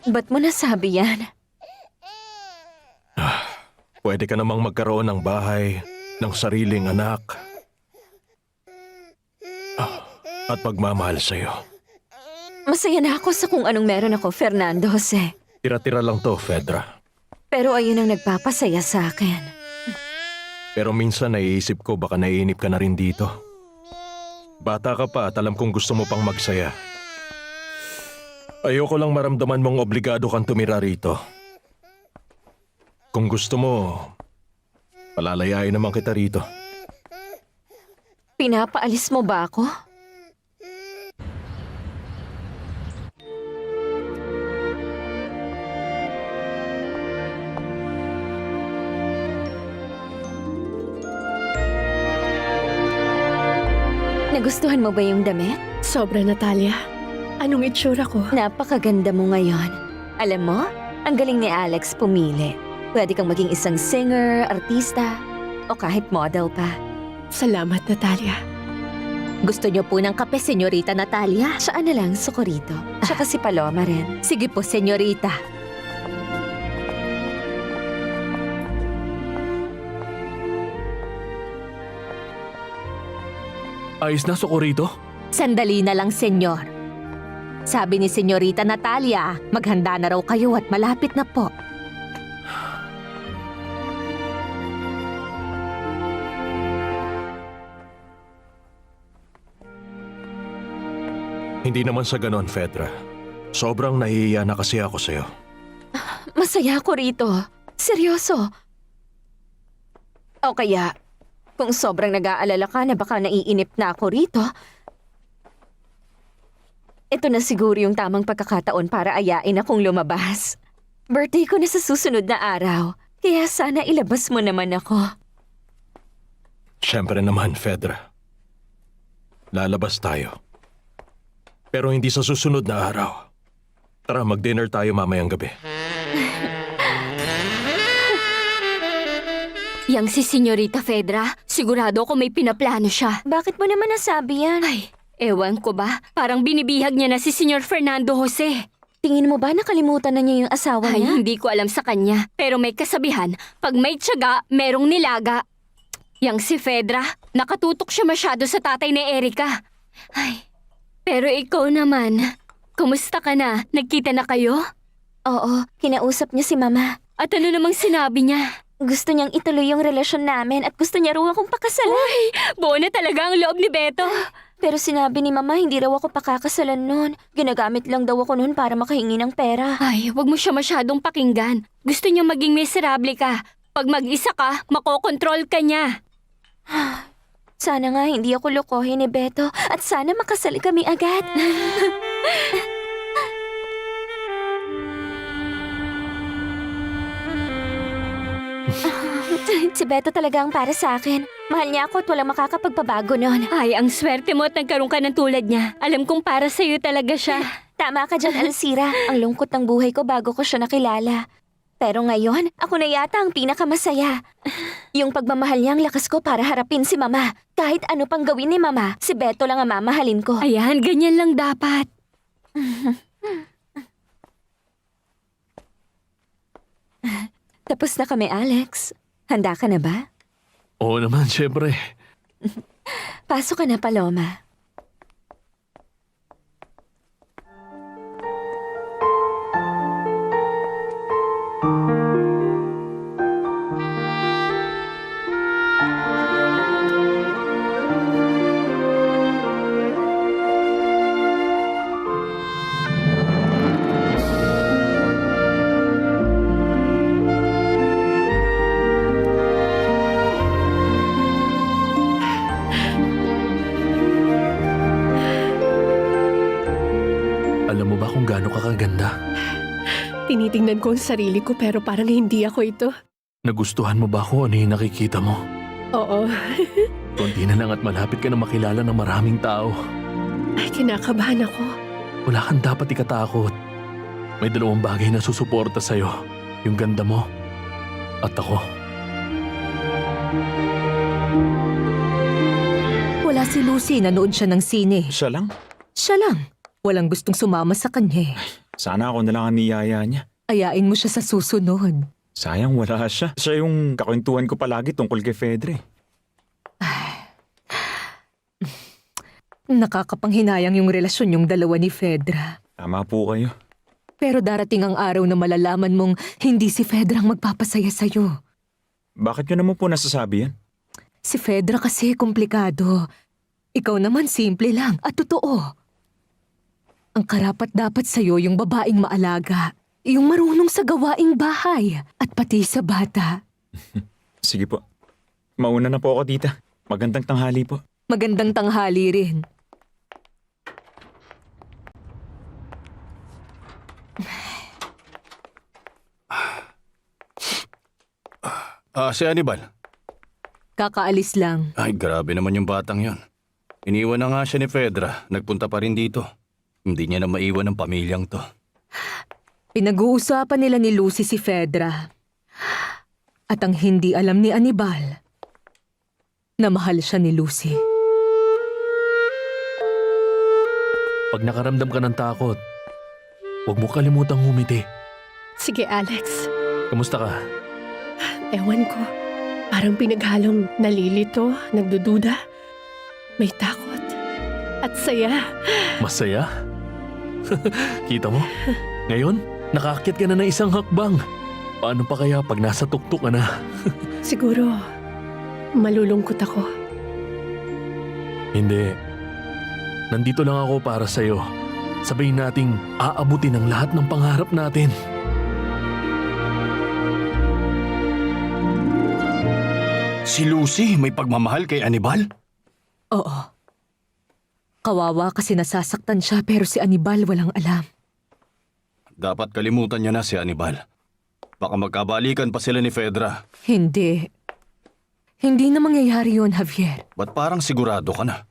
Ba't mo nasabi yan? Pwede ka namang magkaroon ng bahay, ng sariling anak, at pagmamahal sa'yo. Masaya na ako sa kung anong meron ako, Fernando Jose. Tira-tira lang to, Fedra. Pero ayun ang nagpapasaya sa akin. Pero minsan naiisip ko baka naiinip ka na rin dito. Bata ka pa at alam kong gusto mo pang magsaya. Ayoko lang maramdaman mong obligado kang tumira rito. Kung gusto mo, palalayain naman kita rito. Pinapaalis mo ba ako? Nagustuhan mo ba yung damit? Sobra, Natalia. Anong itsura ko? Napakaganda mo ngayon. Alam mo, ang galing ni Alex pumili. Pwede kang maging isang singer, artista, o kahit model pa. Salamat, Natalia. Gusto niyo po ng kape, Senyorita Natalia? Siya na lang, Socorrito. Tsaka si Paloma rin. Sige po, Senyorita. Ayos na, Socorrito? Sandali na lang, Senyor. Sabi ni Senyorita Natalia, maghanda na raw kayo at malapit na po. Hindi naman sa ganon, Fedra. Sobrang nahihiya na kasi ako sa'yo. Masaya ako rito. Seryoso. O kaya, kung sobrang nag-aalala ka na baka naiinip na ako rito, ito na siguro yung tamang pagkakataon para ayain akong lumabas. Birthday ko na sa susunod na araw, kaya sana ilabas mo naman ako. Siyempre naman, Fedra. Lalabas tayo. Pero hindi sa susunod na araw. Tara, mag-dinner tayo mamayang gabi. Yang si Senyorita Fedra, sigurado ako may pinaplano siya. Bakit mo naman nasabi yan? Ay, ewan ko ba? Parang binibihag niya na si Senyor Fernando Jose. Tingin mo ba nakalimutan na niya yung asawa Ay, niya? hindi ko alam sa kanya. Pero may kasabihan, pag may tiyaga, merong nilaga. Yang si Fedra, nakatutok siya masyado sa tatay ni Erika. Ay, pero ikaw naman, kumusta ka na? Nagkita na kayo? Oo, kinausap niya si Mama. At ano namang sinabi niya? Gusto niyang ituloy yung relasyon namin at gusto niya raw akong pakasalan. Ay, buo na talaga ang loob ni Beto. Pero sinabi ni Mama hindi raw ako pakakasalan nun. Ginagamit lang daw ako nun para makahingi ng pera. Ay, wag mo siya masyadong pakinggan. Gusto niya maging miserable ka. Pag mag-isa ka, makokontrol ka niya. Sana nga hindi ako lokohin ni Beto at sana makasal kami agad. Si Beto talaga ang para sa akin. Mahal niya ako at walang makakapagpabago nun. Ay, ang swerte mo at nagkaroon ka ng tulad niya. Alam kong para sa'yo talaga siya. Tama ka dyan, Alcira. Ang lungkot ng buhay ko bago ko siya nakilala. Pero ngayon, ako na yata ang pinakamasaya. Yung pagmamahal niya ang lakas ko para harapin si Mama. Kahit ano pang gawin ni Mama, si Beto lang ang mamahalin ko. Ayan, ganyan lang dapat. Tapos na kami, Alex. Handa ka na ba? Oo naman, siyempre. Pasok ka na, Paloma. Alam mo ba kung gaano ka kaganda? Tinitingnan ko ang sarili ko pero parang hindi ako ito. Nagustuhan mo ba kung ano yung nakikita mo? Oo. Kunti na lang at malapit ka na makilala ng maraming tao. Ay, kinakabahan ako. Wala kang dapat ikatakot. May dalawang bagay na susuporta sa'yo. Yung ganda mo at ako. Wala si Lucy, nanood siya ng sine. Siya lang? Siya lang. Walang gustong sumama sa kanya eh. Sana ako na lang ang niyaya niya. Ayain mo siya sa susunod. Sayang wala siya. Siya yung kakwentuhan ko palagi tungkol kay Fedre. Nakakapanghinayang yung relasyon yung dalawa ni Fedra. Tama po kayo. Pero darating ang araw na malalaman mong hindi si Fedra ang magpapasaya sa'yo. Bakit nyo naman po nasasabi yan? Si Fedra kasi komplikado. Ikaw naman simple lang at totoo. Ang karapat dapat sa'yo yung babaeng maalaga. Yung marunong sa gawaing bahay at pati sa bata. Sige po. Mauna na po ako, tita. Magandang tanghali po. Magandang tanghali rin. Si Hannibal. Kakaalis lang. Ay, grabe naman yung batang yon. Iniwan na nga siya ni Fedra. Nagpunta pa rin dito. Hindi niya na maiwan ang pamilyang to. Pinag-uusapan nila ni Lucy si Fedra. At ang hindi alam ni Hannibal, na mahal siya ni Lucy. Pag nakaramdam ka ng takot, huwag mo kalimutang humiti. Sige, Alex. Kamusta ka? Ewan ko. Parang pinaghalong nalilito, nagdududa. May takot. At saya. Masaya? Kita mo? Ngayon, nakaakyat ka na ng isang hakbang. Paano pa kaya pag nasa tuktok ka na? Siguro, malulungkot ako. Hindi. Nandito lang ako para sa'yo. Sabihin nating aabutin ang lahat ng pangarap natin. Si Lucy may pagmamahal kay Hannibal? Oo. Kawawa kasi nasasaktan siya pero si Hannibal walang alam. Dapat kalimutan niya na si Hannibal. Baka magkabalikan pa sila ni Fedra. Hindi. Hindi na mangyayari yun, Javier. Ba't parang sigurado ka na?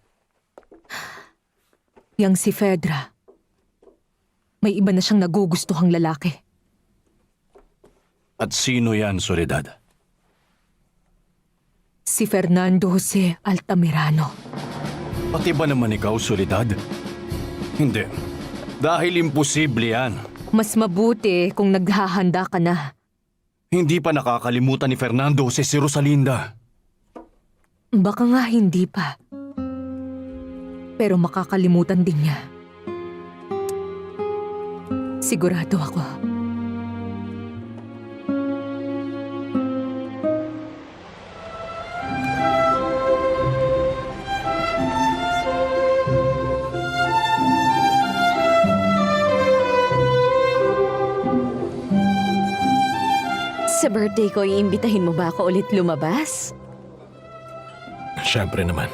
Yang si Fedra, may iba na siyang nagugustuhang lalaki. At sino yan, Soledad? Si Fernando Jose Altamirano. Pati ba naman ikaw, Soledad? Hindi. Dahil imposible yan. Mas mabuti kung naghahanda ka na. Hindi pa nakakalimutan ni Fernando si Rosalinda. Baka nga hindi pa. Pero makakalimutan din niya. Sigurado ako. Sa birthday ko, iimbitahin mo ba ako ulit lumabas? Siyempre naman.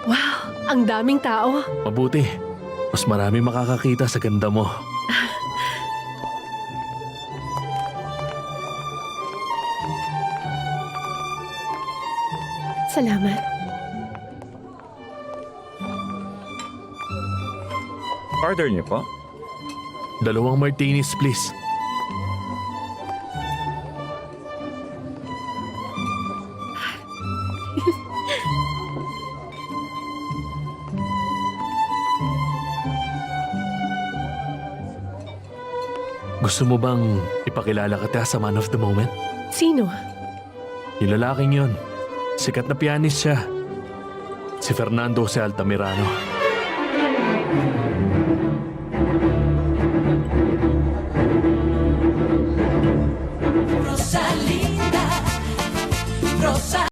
Wow, ang daming tao. Mabuti. Mas marami makakakita sa ganda mo. Salamat. Order niyo po? 2 martinis, please. Gusto mo bang ipakilala kita sa man of the moment? Sino? Yung lalaking yun. Sikat na pianist siya. Si Fernando Jose Altamirano.